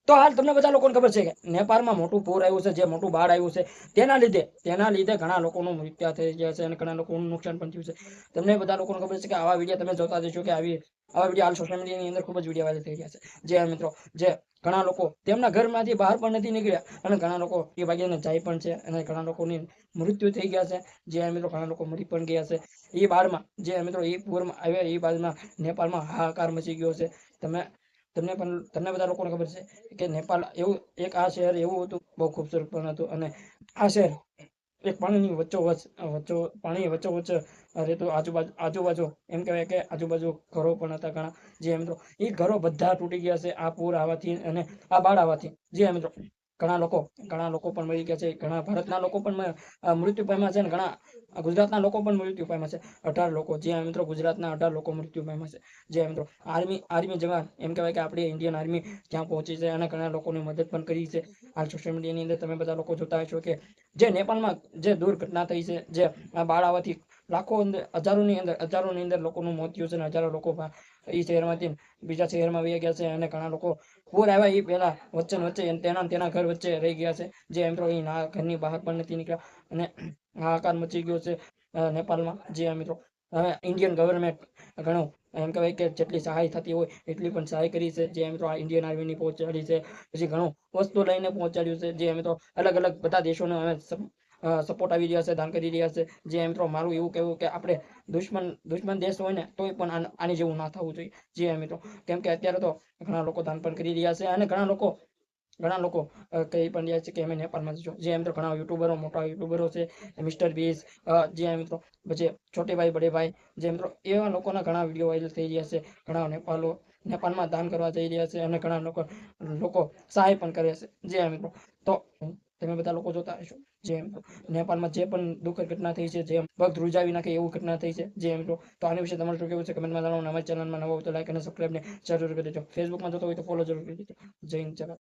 તો હાલ તમને બધા લોકોને ખબર છે કે નેપાળમાં મોટું પૂર આવ્યું છે, જે મોટું બાઢ આવ્યું છે, તેના લીધે ઘણા લોકોનું મૃત્યુ થઈ ગયા છે અને ઘણા લોકોનું નુકસાન પણ થયું છે. તમને બધા લોકોને ખબર છે કે આવા વિડીયો તમે જોતા જશો કે આવા વિડીયો હાલ સોશિયલ મીડિયાની અંદર ખૂબ જ વિડીયો વાયરલ થઈ રહ્યા છે. જે મિત્રો જે ઘણા લોકો તેમના ઘરમાંથી બહાર પણ નથી નીકળ્યા અને ઘણા લોકો એ ભાગ્યને જાય પણ છે અને ઘણા લોકોની મૃત્યુ થઈ ગયા છે. જે મિત્રો ઘણા લોકો મરી પણ ગયા છે એ બાઢમાં. જે મિત્રો એ પૂરમાં આવ્યા એ બાદમાં નેપાળમાં હાહાકાર મચી ગયો છે. તમને બધા લોકોને ખબર છે કે નેપાળ એવું એક આ શહેર એવું હતું, બહુ ખૂબસૂરત પણ હતું. અને આ શહેર એક પાણીની પાણી વચ્ચોવચ્ચ રહેતું, આજુબાજુ એમ કહેવાય કે આજુબાજુ ઘરો પણ હતા ઘણા. જે મિત્રો એ ઘરો બધા તૂટી ગયા છે આ પૂર આવવાથી અને આ બાઢ આવવાથી. જે મિત્રો ઘણા લોકો પણ મરી ગયા છે, ઘણા ભારતના લોકો પણ મૃત્યુ પામ્યા છે અને ઘણા ગુજરાતના લોકો પણ મૃત્યુ પામ્યા છે. 18 લોકો, જે મિત્રો ગુજરાતના 18 લોકો મૃત્યુ પામ્યા છે. જે મિત્રો આર્મી જવાન એમ કહેવાય કે આપણી ઇન્ડિયન આર્મી ત્યાં પહોંચી છે અને ઘણા લોકોની મદદ પણ કરી છે. હાલ સોશિયલ મીડિયાની અંદર તમે બધા લોકો જોતા હશો કે જે નેપાળમાં જે દુર્ઘટના થઈ છે, જે બાઢ આવવાથી હજારોની અંદર લોકોનું મોત થયું છે અને હજારો લોકો એ શહેરમાંથી બીજા શહેરમાં વહી ગયા છે અને ઘણા લોકો પૂર આવ્યા એ પહેલા વચ્ચે તેના ઘર વચ્ચે રહી ગયા છે. જે મિત્રો ઘરની બહાર પણ નથી નીકળ્યા અને હાહાકાર મચી ગયો છે નેપાળમાં. જે મિત્રો હવે ઇન્ડિયન ગવર્મેન્ટ ઘણું એમ કહેવાય કે જેટલી સહાય થતી હોય એટલી પણ સહાય કરી છે. જે મિત્રો ઇન્ડિયન આર્મીની પહોંચાડી છે, પછી ઘણું વસ્તુ લઈને પહોંચાડ્યું છે. જે મિત્રો અલગ અલગ બધા દેશોને હવે સપોર્ટ આવી રહ્યા છે, દાન કરી રહ્યા છે. જે મિત્રો મારું એવું કહેવું કે આપણે દુશ્મન દેશ હોય ને તોય પણ આની જેવું ના થવું જોઈએ. જે મિત્રો કેમ કે અત્યારે તો ઘણા લોકો દાન પણ કરી રહ્યા છે અને ઘણા લોકો કહી પણ રહ્યા છે કે અમે નેપાળમાં જઈશું. જે મિત્રો ઘણા યુટ્યુબરો, મોટા યુટ્યુબરો છે, મિસ્ટર બીસ, જે મિત્રો પછી છોટે ભાઈ બડે ભાઈ, જે મિત્રો એવા લોકોના ઘણા વિડીયો વાયરલ થઈ રહ્યા છે. ઘણા નેપાળમાં દાન કરવા જઈ રહ્યા છે અને ઘણા લોકો સહાય પણ કરે છે. જે મિત્રો તો તમે બધા લોકો જોતા હશો જે નેપાળમાં જે પણ દુઃખદ ઘટના થઈ છે, જે પગ ધ્રુજાવી નાખે એવું ઘટના થઈ છે. જે મિત્રો તો આની વિશે તમારું શું કહેવું છે કમેન્ટમાં જણાવો. અમારી ચેનલમાં નવો હોય તો લાઈક અને સબસ્ક્રાઇબ ને જરૂર કરી દેજો. ફેસબુકમાં જોતો હોય તો ફોલો જરૂર કરી દેજો. જય હિન્દ, જય ભારત.